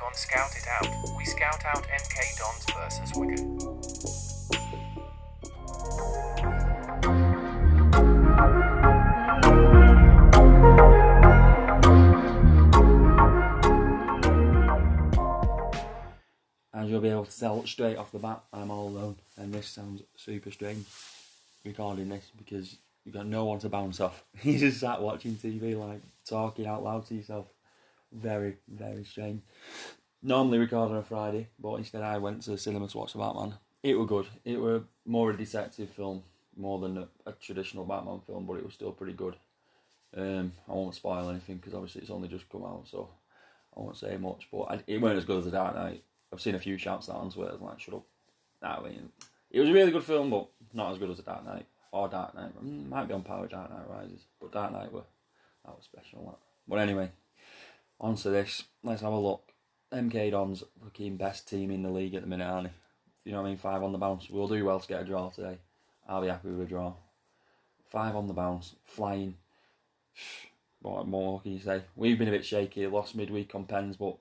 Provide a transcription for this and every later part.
on Scout It Out, we scout out MK Dons versus Wigan. As you'll be able to tell straight off the bat, I'm all alone, and this sounds super strange recording this because you've got no one to bounce off. You just sat watching TV, like talking out loud to yourself. Very, very strange. Normally record on a Friday, but instead I went to the cinema to watch the Batman. It were good. It were more a detective film, more than a traditional Batman film, but it was still pretty good. I won't spoil anything because obviously it's only just come out, so I won't say much. But it weren't as good as The Dark Knight. I've seen a few shouts on Twitter like, shut up. Nah, I mean, it was a really good film, but not as good as The Dark Knight. Or Dark Knight. Might be on par with Dark Knight Rises, but Dark Knight that was special. That. But anyway, on to this. Let's have a look. MK Dons, fucking best team in the league at the minute, aren't they? You know what I mean? 5 on the bounce. We'll do well to get a draw today. I'll be happy with a draw. 5 on the bounce, flying. What more can you say? We've been a bit shaky. Lost midweek on pens, but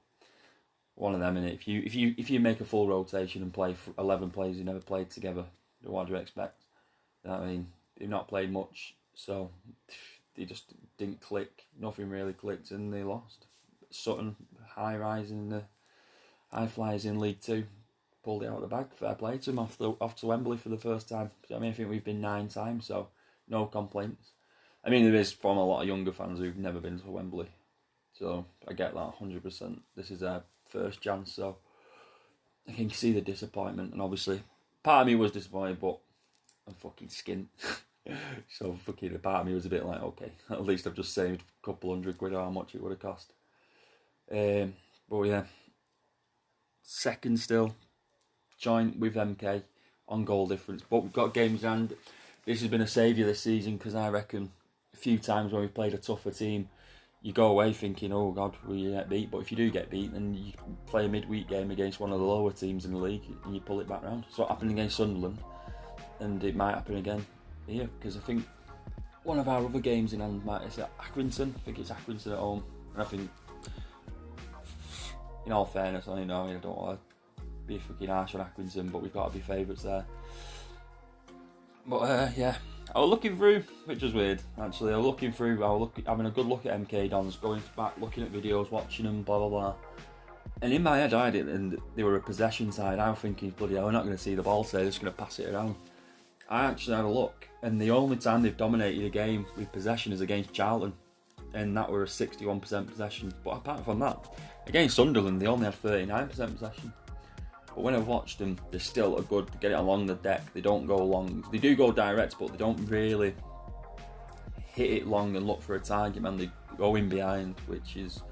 one of them, innit? If you make a full rotation and play for 11 players who never played together, what do you expect? You know what I mean? They've not played much, so they just didn't click. Nothing really clicked, and they lost. Sutton, high rise in the high flyers in League Two, pulled it out of the bag. Fair play to them off to Wembley for the first time. I mean, I think we've been 9 times, so no complaints. I mean, there is from a lot of younger fans who've never been to Wembley, so I get that 100%. This is their first chance, so I can see the disappointment, and obviously part of me was disappointed, but I'm fucking skint. So fucking a part of me was a bit like, okay, at least I've just saved a couple £100 or how much it would have cost. But yeah, second still, joint with MK on goal difference, but we've got games, and this has been a saviour this season because I reckon a few times when we've played a tougher team, you go away thinking, oh God, we get beat. But if you do get beat, then you play a midweek game against one of the lower teams in the league and you pull it back round. So it happened against Sunderland, and it might happen again here because I think one of our other games in hand is at Accrington. I think it's Accrington at home, and I think, in all fairness, I don't want to be fucking harsh on Accrington, but we've got to be favourites there. But yeah, I was looking through, which was weird actually. I was looking through, having a good look at MK Dons, going back, looking at videos, watching them, blah blah blah. And in my head, I did, and they were a possession side. I was thinking, bloody hell, we're not going to see the ball today. They're just going to pass it around. I actually had a look, and the only time they've dominated a game with possession is against Charlton, and that were a 61% possession. But apart from that, against Sunderland, they only had 39% possession. But when I watched them, they're still a good to get it along the deck. They don't go long. They do go direct, but they don't really hit it long and look for a target, man. They go in behind, which is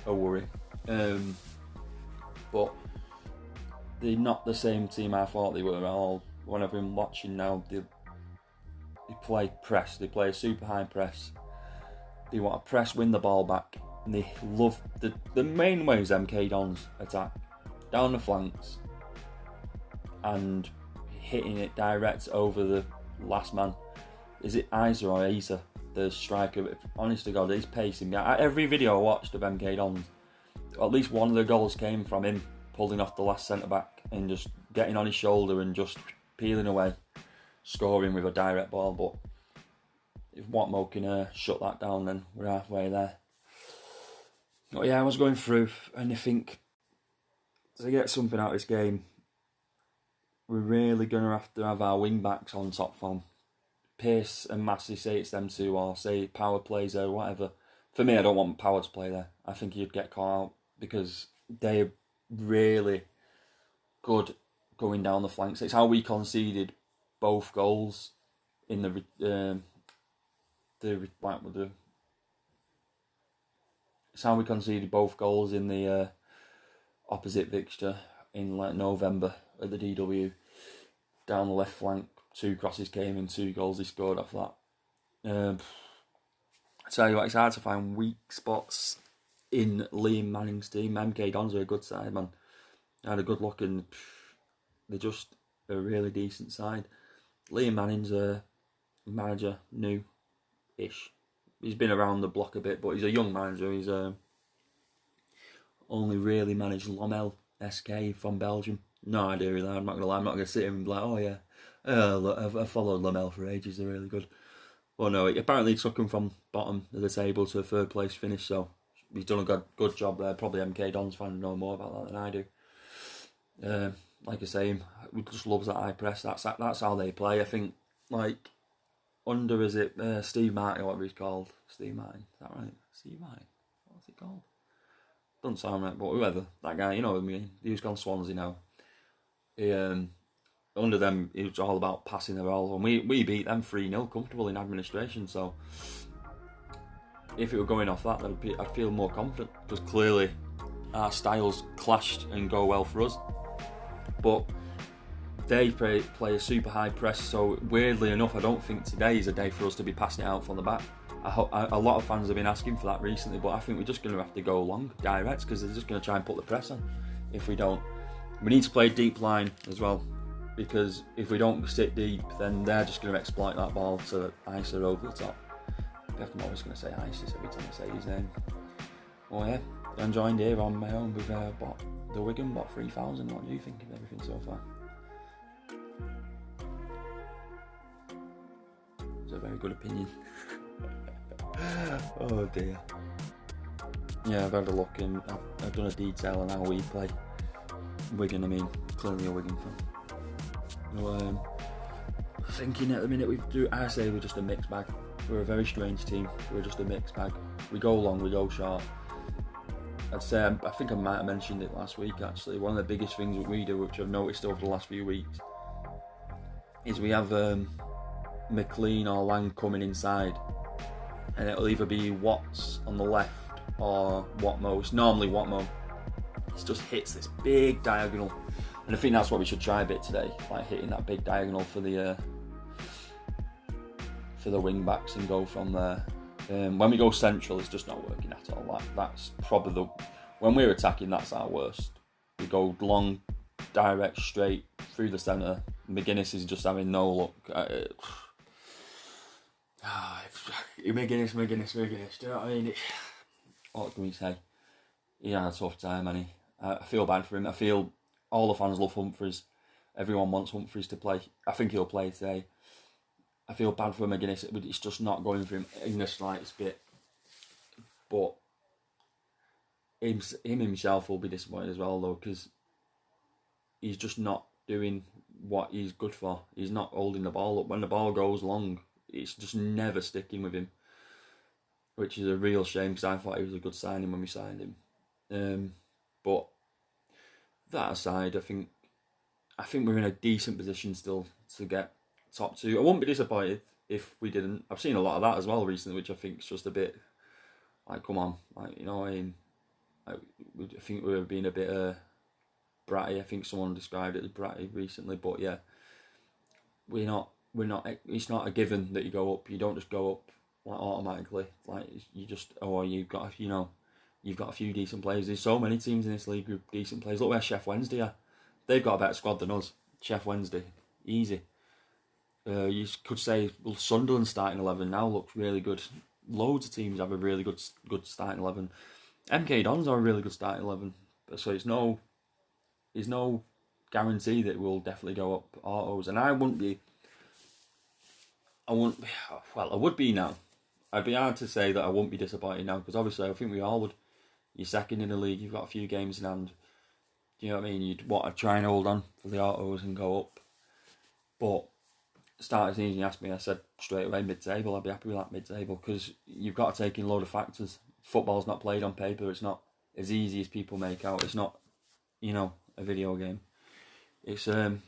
a worry. But they're not the same team I thought they were at all. When I've been watching now, they play press. They play a super high press. They want to press, win the ball back, and they love the main way is MK Dons attack down the flanks and hitting it direct over the last man. Is it Isa or Isa, the striker? Honest to God, he's pacing me. Every video I watched of MK Dons, at least one of the goals came from him pulling off the last centre back and just getting on his shoulder and just peeling away, scoring with a direct ball. But if Watmo can shut that down, then we're halfway there. But yeah, I was going through, and I think to get something out of this game, we're really going to have our wing backs on top form. Pearce and Massey, say it's them two, or say Power plays there, whatever. For me, I don't want Power to play there. I think he'd get caught out because they're really good going down the flanks. It's how we conceded both goals in it's how we conceded both goals in the opposite fixture in like November at the DW. Down the left flank, 2 crosses came and 2 goals he scored off that. I tell you what, it's hard to find weak spots in Liam Manning's team. MK Dons are a good side, man. I had a good look and they're just a really decent side. Liam Manning's a manager, new-ish. He's been around the block a bit, but he's a young manager. He's only really managed Lomel SK from Belgium. No idea really, I'm not going to lie, I'm not going to sit here and be like, oh yeah, look, I've followed Lomel for ages, they're really good. Well no, apparently it took him from bottom of the table to a third place finish, so he's done a good job there. Probably MK Dons fan know more about that than I do. Like I say, he just loves that high press, that's how they play. I think, like, under, is it Steve Martin, or whatever he's called? Steve Martin, is that right? Steve Martin? What's it called? Doesn't sound right, but whoever, that guy, you know what I mean? He's gone Swansea now. He, under them, it was all about passing the ball, and we beat them 3-0 comfortable in administration, so if it were going off that, I'd feel more confident, because clearly our styles clashed and go well for us. But they play a super high press, so weirdly enough, I don't think today is a day for us to be passing it out from the back. A lot of fans have been asking for that recently, but I think we're just going to have to go long, direct, because they're just going to try and put the press on if we don't. We need to play deep line as well, because if we don't sit deep, then they're just going to exploit that ball to Isa over the top. I'm always going to say Isis every time I say his name. Oh yeah, I'm joined here on my own with the Wigan, bought 3,000. What do you think of everything so far? It's a very good opinion. Oh dear. Yeah, I've had a look and I've done a detail on how we play. Wigan, I mean, clearly a Wigan fan. So, thinking at the minute I say we're just a mixed bag. We're a very strange team. We're just a mixed bag. We go long, we go short. I'd say, I think I might have mentioned it last week actually, one of the biggest things that we do, which I've noticed over the last few weeks, is we have McLean or Lang coming inside, and it'll either be Watts on the left or Watmo. It's normally Watmo. It just hits this big diagonal, and I think that's what we should try a bit today, like hitting that big diagonal for the wing backs and go from there. When we go central, it's just not working at all. That's probably when we're attacking, that's our worst. We go long, direct, straight through the centre. McGuinness is just having no luck. McGuinness. Do you know what I mean? What can we say? He had a tough time, and I feel bad for him. I feel all the fans love Humphreys. Everyone wants Humphreys to play. I think he'll play today. I feel bad for McGuinness. It's just not going for him in the slightest bit. But him himself will be disappointed as well, though, because he's just not doing what he's good for. He's not holding the ball up. When the ball goes long, it's just never sticking with him, which is a real shame, because I thought he was a good signing when we signed him. But that aside, I think we're in a decent position still to get top two. I wouldn't be disappointed if we didn't. I've seen a lot of that as well recently, which I think is just a bit like, come on, like, you know what I mean? Like, I think we were being a bit bratty. I think someone described it as bratty recently, but yeah, we're not. It's not a given that you go up. You don't just go up like automatically. Like, you just, you've got a few decent players. There's so many teams in this league with decent players. Look where Chef Wednesday are. They've got a better squad than us. Chef Wednesday, easy. You could say, well, Sunderland's starting 11 now looks really good. Loads of teams have a really good starting 11. MK Dons are a really good starting 11. So there's no guarantee that we'll definitely go up autos. And I would be now. I'd be hard to say that I wouldn't be disappointed now, because obviously I think we all would. You're second in the league, you've got a few games in hand. Do you know what I mean? You'd want to try and hold on for the autos and go up. But start of the season, you asked me, I said straight away mid-table. I'd be happy with that mid-table, because you've got to take in a load of factors. Football's not played on paper. It's not as easy as people make out. It's not, a video game. It's a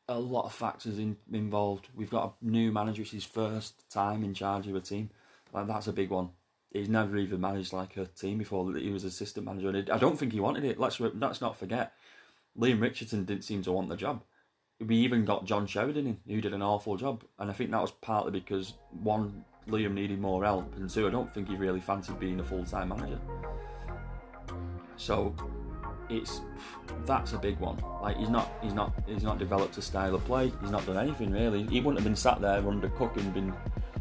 lot of factors involved. We've got a new manager. It's his first time in charge of a team. Like, that's a big one. He's never even managed like a team before. He was assistant manager, and I don't think he wanted it. Let's not forget, Liam Richardson didn't seem to want the job. We even got John Sheridan in, who did an awful job, and I think that was partly because, one, Liam needed more help, and two, I don't think he really fancied being a full-time manager. So that's a big one. Like, he's not developed a style of play. He's not done anything really. He wouldn't have been sat there under Cook and been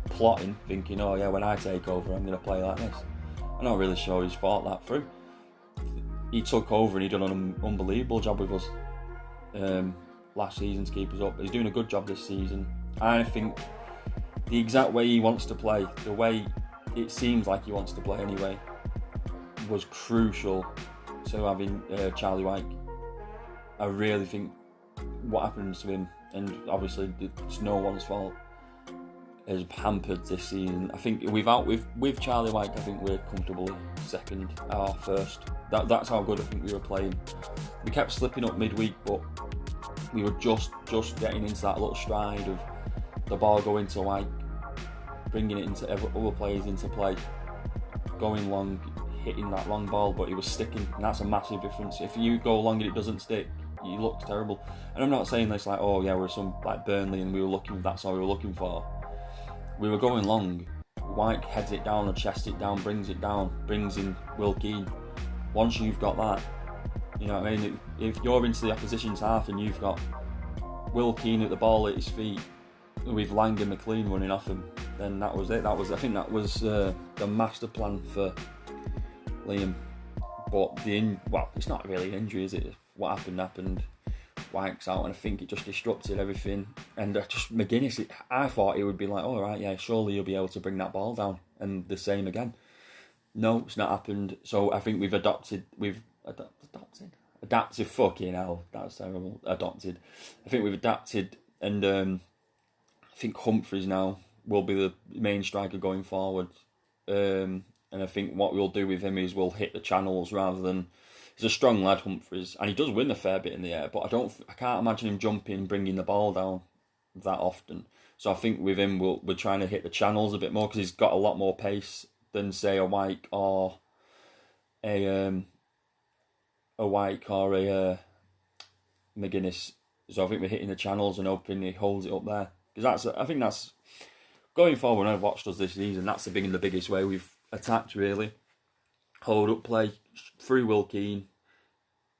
plotting, thinking, oh yeah, when I take over, I'm going to play like this. I'm not really sure he's thought that through. he took over and he done an unbelievable job with us last season to keep us up. He's doing a good job this season. I think the exact way he wants to play, the way it seems like he wants to play anyway, was crucial to having Charlie White. I really think what happens to him, and obviously it's no one's fault, has hampered this season. I think with Charlie White, I think we're comfortably second or first. That's how good I think we were playing. We kept slipping up midweek, but we were just getting into that little stride of the ball going to White, bringing it into other players into play, going long, hitting that long ball, but he was sticking, and that's a massive difference. If you go long and it doesn't stick, you look terrible. And I'm not saying this like, oh yeah, we're some like Burnley and that's all we were looking for. We were going long. White heads it down or chests it down, brings in Will Keane. Once you've got that, you know what I mean? If you're into the opposition's half and you've got Will Keane at the ball at his feet with Lang and McLean running off him, then that was it. I think that was the master plan for Liam. But it's not really an injury, is it? What happened. White's out, and I think it just disrupted everything. And McGuinness, I thought it would be like, all right, yeah, surely you'll be able to bring that ball down, and the same again. No, it's not happened. So I think we've adapted. Fucking hell, that's terrible. Adopted. I think we've adapted, and I think Humphries now will be the main striker going forward. And I think what we'll do with him is we'll hit the channels rather than. He's a strong lad, Humphries, and he does win a fair bit in the air, but I can't imagine him jumping, bringing the ball down that often. So I think with him, we're trying to hit the channels a bit more because he's got a lot more pace than say a Wyke or a McGuinness. So I think we're hitting the channels and hoping he holds it up there. Because I think that's going forward. When I've watched us this season, that's the biggest way we've attacked really. Hold up play through Will Keane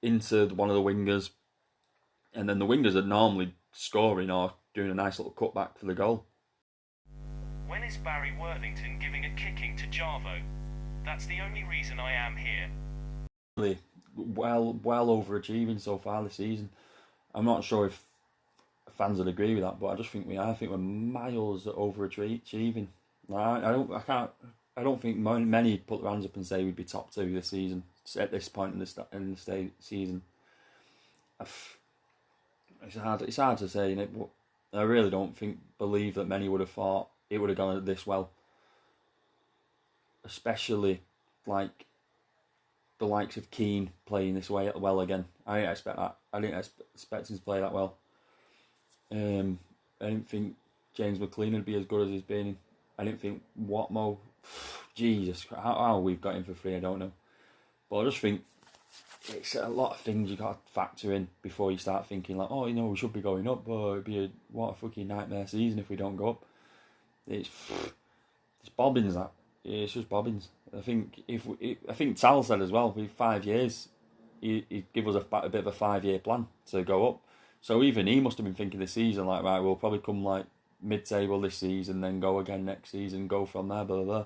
into one of the wingers, and then the wingers are normally scoring or doing a nice little cutback for the goal. When is Barry Worthington giving a kicking to Jarvo? That's the only reason I am here. Really, well overachieving so far this season. I'm not sure if fans would agree with that, but I just think we are. I think we're miles overachieving. I don't think many put their hands up and say we'd be top 2 this season at this point in the season. It's hard to say, innit? But I really don't believe that many would have thought it would have gone this well. Especially like the likes of Keane playing this way well again. I didn't expect that. I didn't expect him to play that well. I didn't think James McLean would be as good as he's been. I didn't think Watmo. Jesus, how we've got him for free, I don't know. But I just think it's a lot of things you got to factor in before you start thinking like, oh, we should be going up. Oh, it'd be what a fucking nightmare season if we don't go up. It's bobbins that. It's just bobbins. I think Tal said as well. With 5 years, he'd give us a bit of a 5-year plan to go up. So even he must have been thinking this season like, right, we'll probably come like mid-table this season, then go again next season, go from there, blah blah blah.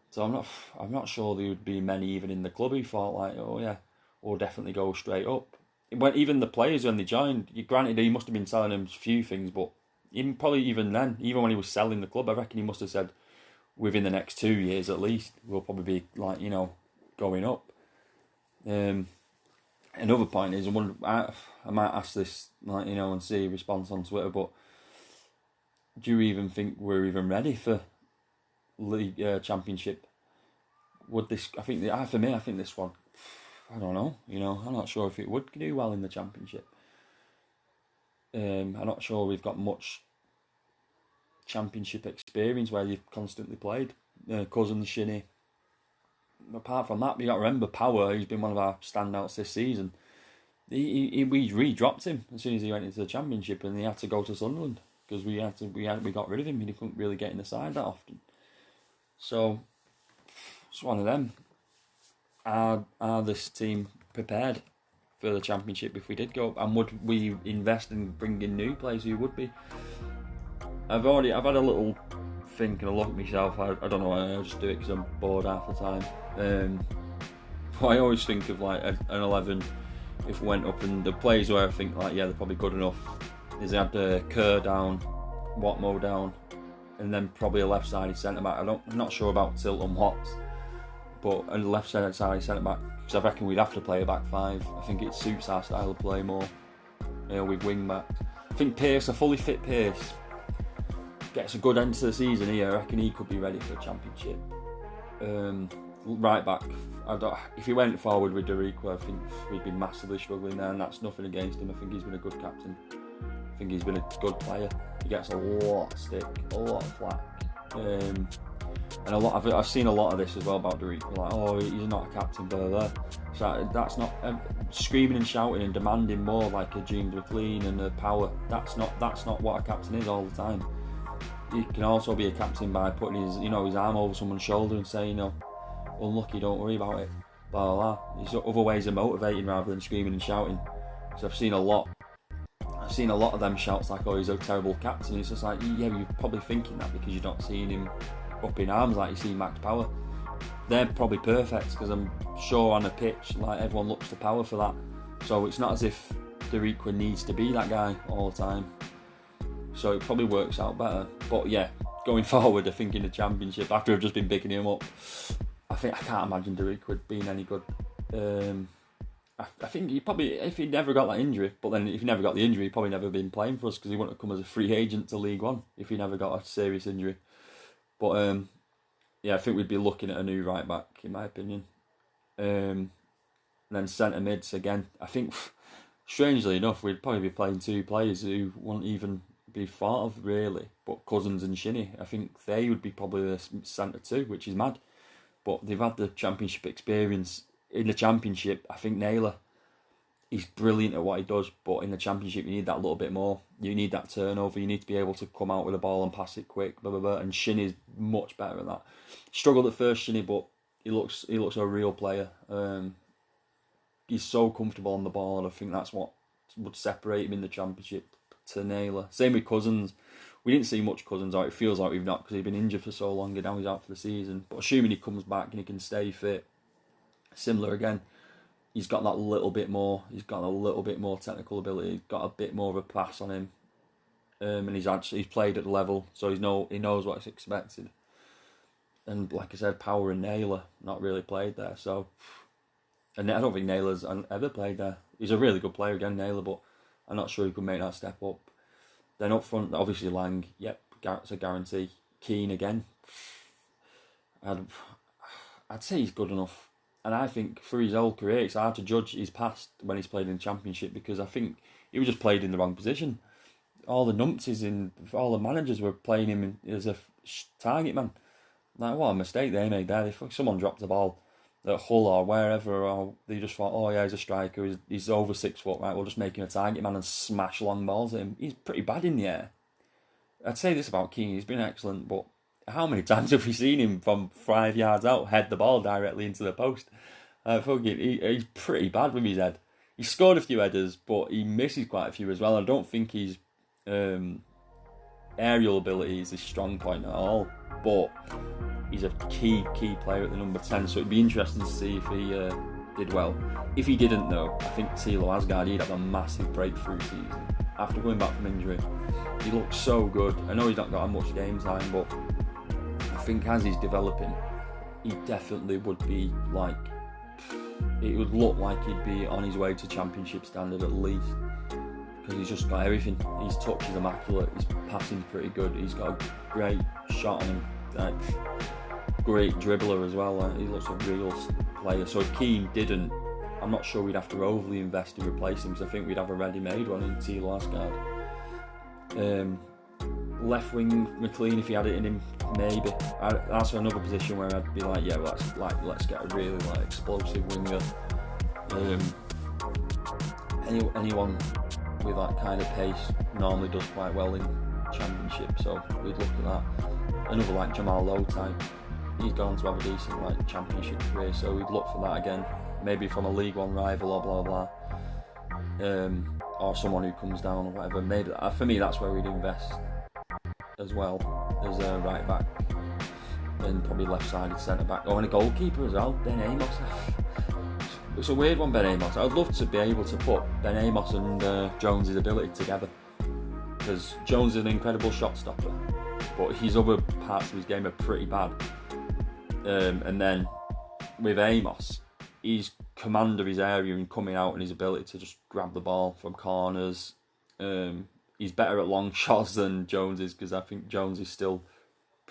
So I'm not sure there would be many even in the club who thought like, oh yeah, we'll definitely go straight up. Even the players when they joined, granted he must have been telling them a few things, but even then, even when he was selling the club, I reckon he must have said within the next 2 years at least we'll probably be like going up. Another point is I might ask this and see a response on Twitter, but do you even think we're even ready for League Championship? Would this? For me, I think this one. I don't know. I'm not sure if it would do well in the Championship. I'm not sure we've got much Championship experience where you've constantly played. Cousin Shinny. Apart from that, you got to remember Power. He's been one of our standouts this season. We re-dropped him as soon as he went into the Championship, and he had to go to Sunderland. Because we got rid of him and he couldn't really get in the side that often. So it's one of them. Are this team prepared for the Championship if we did go up? And would we invest in bringing new players who would be? I've had a little think and a look at myself. I don't know why I just do it because I'm bored half the time. But I always think of like an 11 if we went up, and the players where I think like they're probably good enough is they had Kerr down, Watmo down, and then probably a left-sided centre back. I'm not sure about Tilton Watts, but a left-sided centre back, because I reckon we'd have to play a back five. I think it suits our style of play more, with wing backs. I think Pearce, a fully fit Pearce, gets a good end to the season here. I reckon he could be ready for a championship. Right back, if he went forward with Derico, I think we'd be massively struggling there, and that's nothing against him. I think he's been a good captain. I think he's been a good player. He gets a lot of stick, a lot of flack, and I've seen a lot of this as well about Derico, like, oh, he's not a captain, blah blah blah. So that's not screaming and shouting and demanding more like a James McLean and a power. That's not what a captain is all the time. He can also be a captain by putting his arm over someone's shoulder and saying, unlucky, don't worry about it, blah blah blah. There's other ways of motivating rather than screaming and shouting. So I've seen a lot of them shouts like, oh, he's a terrible captain. It's just like, yeah, you're probably thinking that because you're not seeing him up in arms like you see Max Power. They're probably perfect, because I'm sure on a pitch, like, everyone looks to Power for that. So it's not as if Derico needs to be that guy all the time. So it probably works out better. But yeah, going forward, I think in the championship, after I've just been picking him up, I can't imagine Derico being any good. I think he probably, if he never got that injury, but then if he never got the injury, he'd probably never been playing for us, because he wouldn't have come as a free agent to League One if he never got a serious injury. But yeah, I think we'd be looking at a new right back, in my opinion. And then centre mids again. I think, strangely enough, we'd probably be playing two players who won't even be thought of really, but Cousins and Shinnie. I think they would be probably the centre two, which is mad. But they've had the championship experience. In the championship, I think Naylor, he's brilliant at what he does, but in the championship you need that little bit more. You need that turnover, you need to be able to come out with the ball and pass it quick, blah blah blah, and Shinnie's much better at that. Struggled at first, Shinnie, but he looks a real player. He's so comfortable on the ball, and I think that's what would separate him in the championship to Naylor. Same with Cousins. We didn't see much Cousins out. It feels like we've not, because he's been injured for so long and now he's out for the season. But assuming he comes back and he can stay fit, similar again, he's got that little bit more. He's got a little bit more technical ability. He's got a bit more of a pass on him, and he's played at the level, so he knows what's expected. And like I said, Power and Naylor not really played there. So, and I don't think Naylor's ever played there. He's a really good player again, Naylor, but I'm not sure he could make that step up. Then up front, obviously Lang, yep, it's a guarantee. Keane again. I'd say he's good enough. And I think for his whole career, it's hard to judge his past when he's played in the Championship, because I think he was just played in the wrong position. All the numpties all the managers were playing him as a target man. Like, what a mistake they made there. If someone dropped the ball at Hull or wherever, or they just thought, oh yeah, he's a striker, he's over 6 foot, right, we'll just make him a target man and smash long balls at him. He's pretty bad in the air. I'd say this about Keane, he's been excellent, but how many times have we seen him from 5 yards out head the ball directly into the post? He's pretty bad with his head. He scored a few headers, but he misses quite a few as well. I don't think his aerial ability is his strong point at all, but he's a key player at the number 10, so it'd be interesting to see if he did well. If he didn't, though, I think Thilo Asgard, he'd have a massive breakthrough season. After coming back from injury, he looks so good. I know he's not got much game time, but I think as he's developing, he definitely would be like, it would look like he'd be on his way to Championship standard at least, because he's just got everything. His touch is immaculate, his passing's pretty good, he's got a great shot on him, great dribbler as well. He looks a real player. So if Keane didn't, I'm not sure we'd have to overly invest to replace him, because I think we'd have a ready-made one in Thilo Asgard. Left wing McLean, if he had it in him, maybe. That's another position where I'd be like, yeah, well, let's get a really explosive winger. Anyone with that kind of pace normally does quite well in Championship, so we'd look at that. Another Jamal Lowe type, he's gone to have a decent Championship career, so we'd look for that again. Maybe from a League One rival or blah blah. Or someone who comes down or whatever. Maybe for me, that's where we'd invest as well, as a right back and probably left-sided centre back. Oh, and a goalkeeper as well, Ben Amos. it's a weird one, Ben Amos. I'd love to be able to put Ben Amos and Jones' ability together, because Jones is an incredible shot stopper, but his other parts of his game are pretty bad. And then with Amos, he's command of his area and coming out, and his ability to just grab the ball from corners. He's better at long shots than Jones is, because I think Jones is still...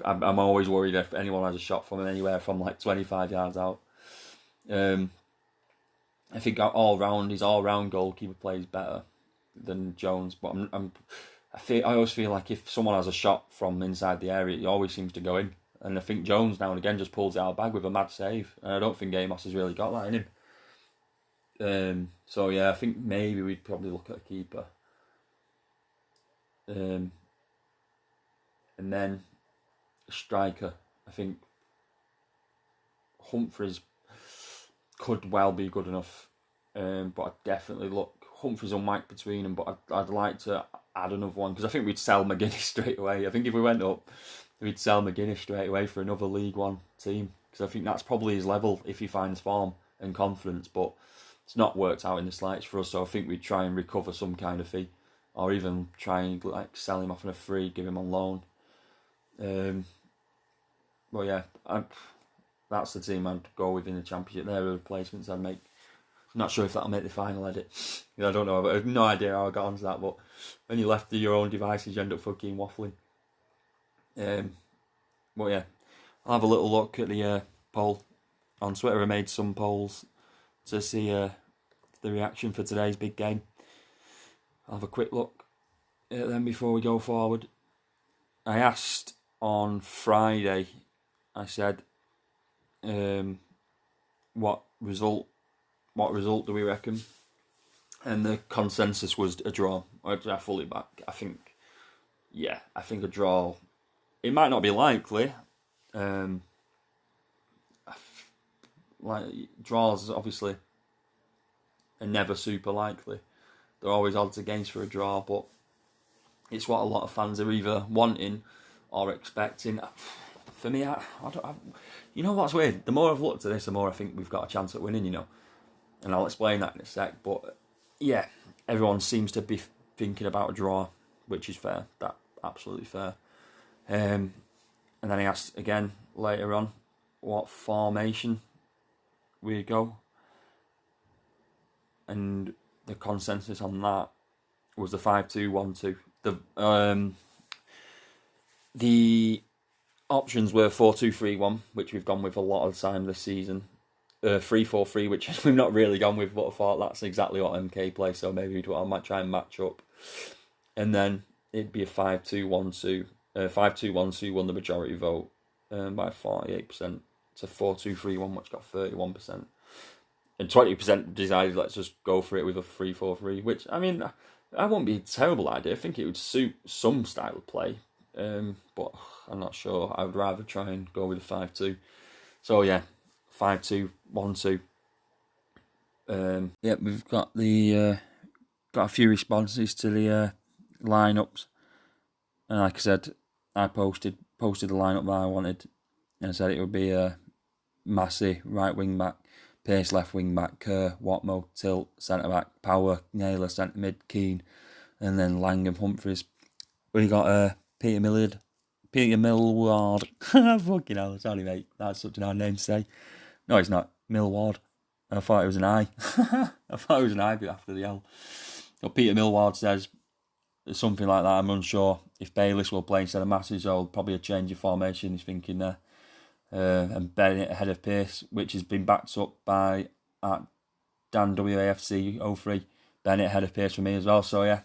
I'm always worried if anyone has a shot from him anywhere from like 25 yards out. I think his all-round goalkeeper plays better than Jones, but I always feel like if someone has a shot from inside the area, it always seems to go in. And I think Jones now and again just pulls it out of the bag with a mad save, and I don't think Amos has really got that in him. So yeah, I think maybe we'd probably look at a keeper. And then a striker. I think Humphries could well be good enough, but I'd definitely look Humphries and White between them. But I'd like to add another one, because I think we'd sell McGuinness straight away. I think if we went up, we'd sell McGuinness straight away for another League One team, because I think that's probably his level if he finds form and confidence. But it's not worked out in the slightest for us, so I think we'd try and recover some kind of fee, or even try and like sell him off on a free, give him on loan. Well, yeah, that's the team I'd go with in the Championship. They're the replacements I'd make. I'm not sure if that'll make the final edit. I don't know. I have no idea how I got onto that, but when you're left to your own devices, you end up fucking waffling. But yeah, I'll have a little look at the poll on Twitter. I made some polls to see the reaction for today's big game. I'll have a quick look at them before we go forward. I asked on Friday, I said, what result do we reckon? And the consensus was a draw. I fully back. I think a draw. It might not be likely. Like draws, obviously, are never super likely. They're always odds against for a draw, but it's what a lot of fans are either wanting or expecting. For me, I don't. You know what's weird? The more I've looked at this, the more I think we've got a chance at winning. You know, and I'll explain that in a sec. But yeah, everyone seems to be thinking about a draw, which is fair. That's absolutely fair. And then I asked again later on what formation we go, and the consensus on that was the 5-2-1-2. The options were 4-2-3-1, which we've gone with a lot of time this season. 3-4-3, which we've not really gone with, but I thought that's exactly what MK plays, so maybe I might try and match up. And then it'd be a 5-2-1-2. 5-2-1-2 won the majority vote by 48% to 4-2-3-1, which got 31%. And 20% decided let's just go for it with a 3-4-3, which, I mean, that wouldn't be a terrible idea. I think it would suit some style of play, but I'm not sure. I would rather try and go with a 5-2. So yeah, 5-2-1-2. Yeah, we've got got a few responses to the lineups, and like I said, I posted the lineup that I wanted, and I said it would be Massey right wing back, Pace left wing back, Kerr, Watmo, Tilt centre back, Power, Naylor centre mid, Keane, and then Langham, Humphries. We got Peter Millward. Fucking hell, sorry mate, that's such an hard name to say. No, it's not. Millward. I thought it was an I. I thought it was an I after the L. So Peter Millward says something like that. I'm unsure if Bayliss will play instead of Massey, so probably a change of formation. He's thinking there. And Bennett ahead of Pace, which has been backed up by Dan WAFC 03. Bennett ahead of Pace for me as well. So yeah,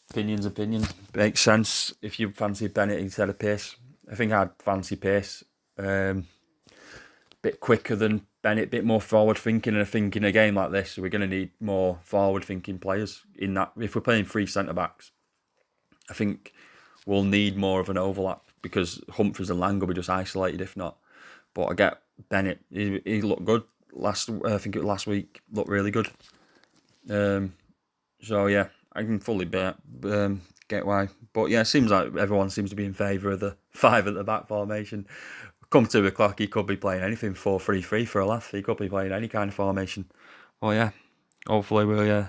opinions. Makes sense if you fancy Bennett instead of Pace. I think I'd fancy Pace. Bit quicker than Bennett, bit more forward thinking, and I think in a game like this we're going to need more forward thinking players. In that, if we're playing three centre backs, I think we'll need more of an overlap, because Humphries and Lang will be just isolated if not. But I get Bennett. He looked good I think it was last week. Looked really good. So yeah, I can fully get why. But yeah, it seems like everyone seems to be in favour of the 5 at the back formation. come 2 o'clock, he could be playing anything 4-3-3 for a laugh. He could be playing any kind of formation. Well, yeah, hopefully we'll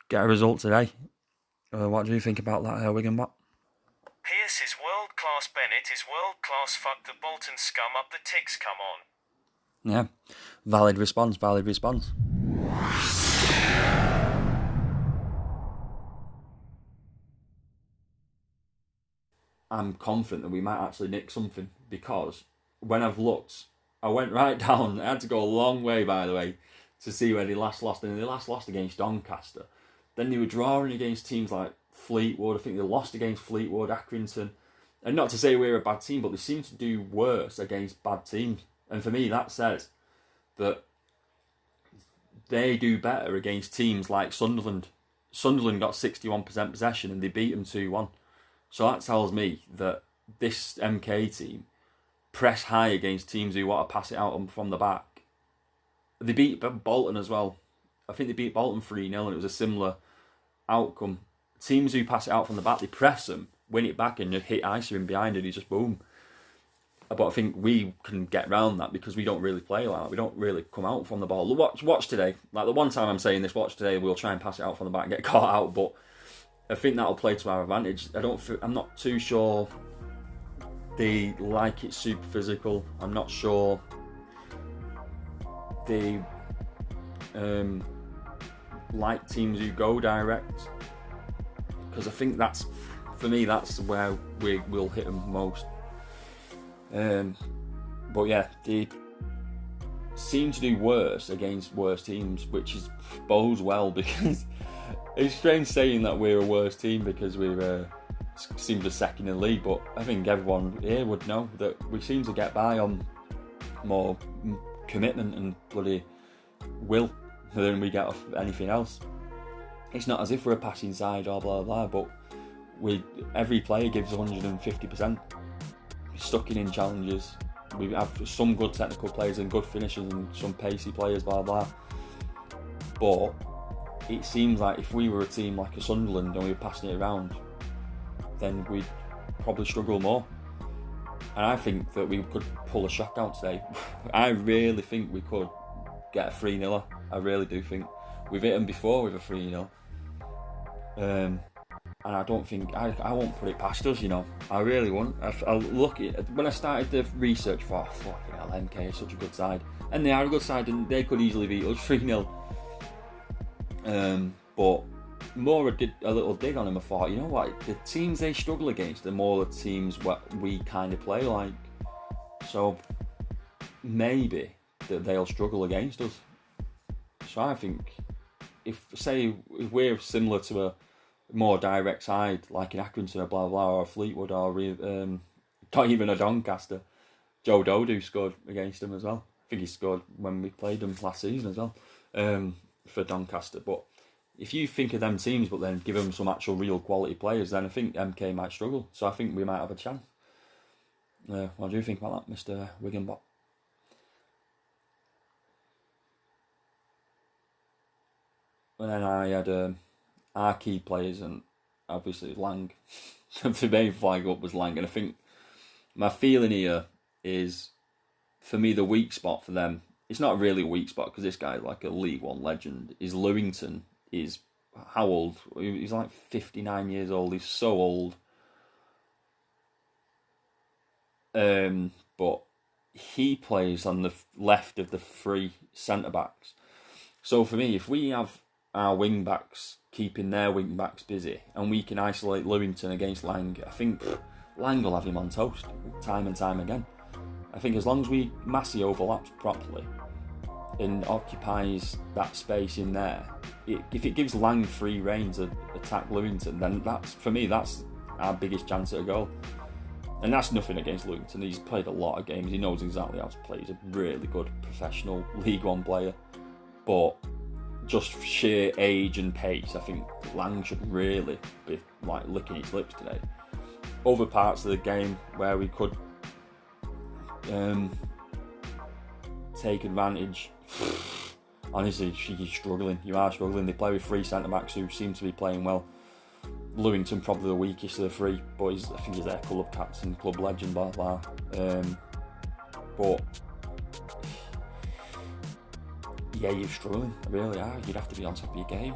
get a result today. What do you think about that, Wigan bot? Pierce is world-class, Bennett is world-class, fuck the Bolton scum up the ticks, come on. Yeah, valid response. I'm confident that we might actually nick something, because when I've looked, I went right down. I had to go a long way, by the way, to see where they last lost. And they last lost against Doncaster. Then they were drawing against teams like Fleetwood. I think they lost against Fleetwood, Accrington. And not to say we're a bad team, but they seem to do worse against bad teams. And for me, that says that they do better against teams like Sunderland. Sunderland got 61% possession and they beat them 2-1. So that tells me that this MK team press high against teams who want to pass it out from the back. They beat Bolton as well. I think they beat Bolton 3-0 and it was a similar outcome. Teams who pass it out from the back, they press them, win it back and hit Isa in behind and he just boom. But I think we can get around that because we don't really play like that. We don't really come out from the ball. Watch today. Like the one time I'm saying this, watch today, we'll try and pass it out from the back and get caught out. But I think that'll play to our advantage. I'm not too sure they like it super physical. I'm not sure they like teams who go direct. Because I think that's, for me, that's where we'll hit them most. But yeah, they seem to do worse against worse teams, which bodes well because it's strange saying that we're a worse team because we're seem to second in the league, but I think everyone here would know that we seem to get by on more commitment and bloody will than we get off anything else. It's not as if we're a passing side or blah blah, but every player gives 150%. Stuck in challenges. We have some good technical players and good finishers and some pacey players, blah blah. But it seems like if we were a team like a Sunderland and we were passing it around, then we'd probably struggle more. And I think that we could pull a shock out today. I really think we could get a 3-0. I really do think. We've hit them before with a 3-0. And I don't think I won't put it past us, you know. I really won't. I look at when I started the research for fucking hell, MK is such a good side, and they are a good side, and they could easily beat us 3-0. But more did a little dig on them. I thought, you know what, the teams they struggle against are more the teams what we kind of play like. So maybe that they'll struggle against us. So I think if we're similar to a more direct side like an Accrington or blah blah or a Fleetwood or not even a Doncaster, Joe Dodu scored against them as well. I think he scored when we played them last season as well for Doncaster. But if you think of them teams but then give them some actual real quality players, then I think MK might struggle. So I think we might have a chance. What do you think about that, Mr. Wigan-bot? And then I had our key players, and obviously Lang. The main flag up was Lang, and I think my feeling here is, for me, the weak spot for them, it's not really a weak spot because this guy's like a League One legend, is Lewington. Is how old? He's like 59 years old. He's so old. But he plays on the left of the three centre-backs. So for me, if we have our wing-backs keeping their wing-backs busy and we can isolate Lewington against Lang, I think Lang will have him on toast time and time again. I think as long as Massey overlaps properly and occupies that space in there, if it gives Lang free rein to attack Lewington, then that's our biggest chance at a goal. And that's nothing against Lewington. He's played a lot of games. He knows exactly how to play. He's a really good professional League One player. But just sheer age and pace, I think Lang should really be like licking his lips today. Other parts of the game where we could take advantage. Honestly, you're struggling. You are struggling. They play with three centre-backs who seem to be playing well. Lewington probably the weakest of the three, but I think he's their club captain, club legend, blah blah. But yeah, you're struggling, really are. You'd have to be on top of your game.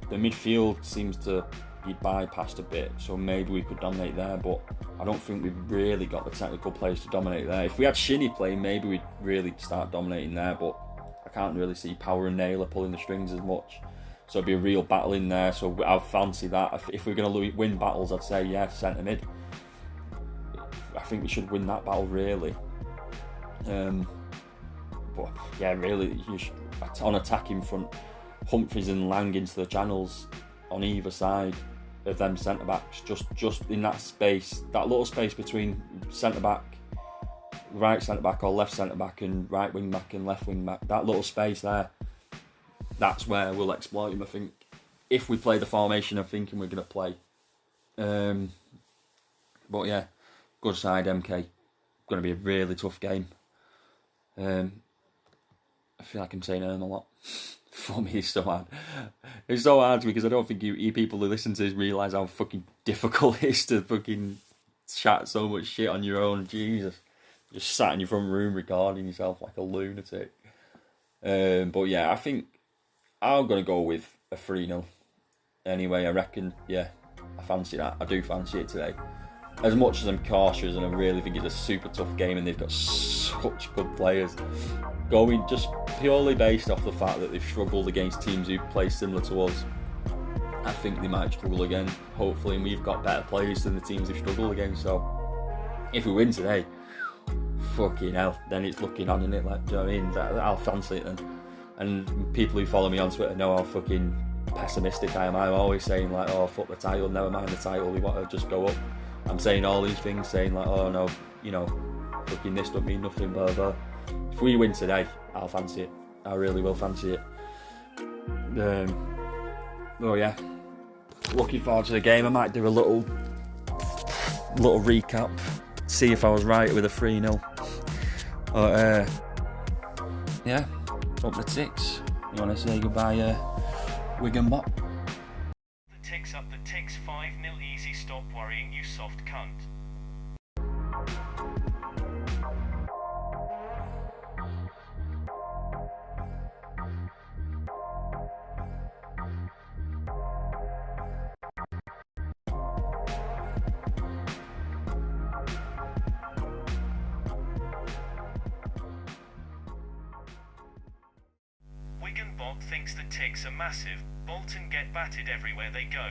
The midfield seems to be bypassed a bit, so maybe we could dominate there, but I don't think we've really got the technical players to dominate there. If we had Shinny playing, maybe we'd really start dominating there, but I can't really see Power and Naylor pulling the strings as much. So it'd be a real battle in there, so I fancy that. If we're going to win battles, I'd say, yeah, centre mid. I think we should win that battle, really. But yeah, really, on attacking front, Humphries and Lang into the channels on either side of them centre backs, just in that space, that little space between centre back, right centre back or left centre back, and right wing back and left wing back. That little space there, that's where we'll exploit him. I think if we play the formation I'm thinking we're going to play. But yeah, good side MK. Going to be a really tough game. I feel like I'm saying a lot. For me, it's so hard. It's so hard because I don't think you people who listen to this realise how fucking difficult it is to fucking chat so much shit on your own. Jesus. Just sat in your front room recording yourself like a lunatic. But yeah, I think I'm going to go with a 3-0. Anyway, I reckon, yeah, I fancy that. I do fancy it today. As much as I'm cautious and I really think it's a super tough game and they've got such good players, going just purely based off the fact that they've struggled against teams who play similar to us, I think they might struggle again, hopefully, and we've got better players than the teams they've struggled against. So if we win today, fucking hell, then it's looking on, innit? Like, do you know what I mean? I'll fancy it then. And people who follow me on Twitter know how fucking pessimistic I am. I'm always saying like, oh, fuck the title, never mind the title, we want to just go up. I'm saying all these things, saying like, oh no, you know, fucking this don't mean nothing, blah blah. If we win today, I'll fancy it. I really will fancy it. Oh yeah, looking forward to the game. I might do a little recap, see if I was right with a 3-0. Yeah, up the ticks. You want to say goodbye, Wigan bot? The ticks up the ticks, 5-0 easy, stop worrying, you soft cunt. Wigan bot thinks the ticks are massive. Bolton get batted everywhere they go.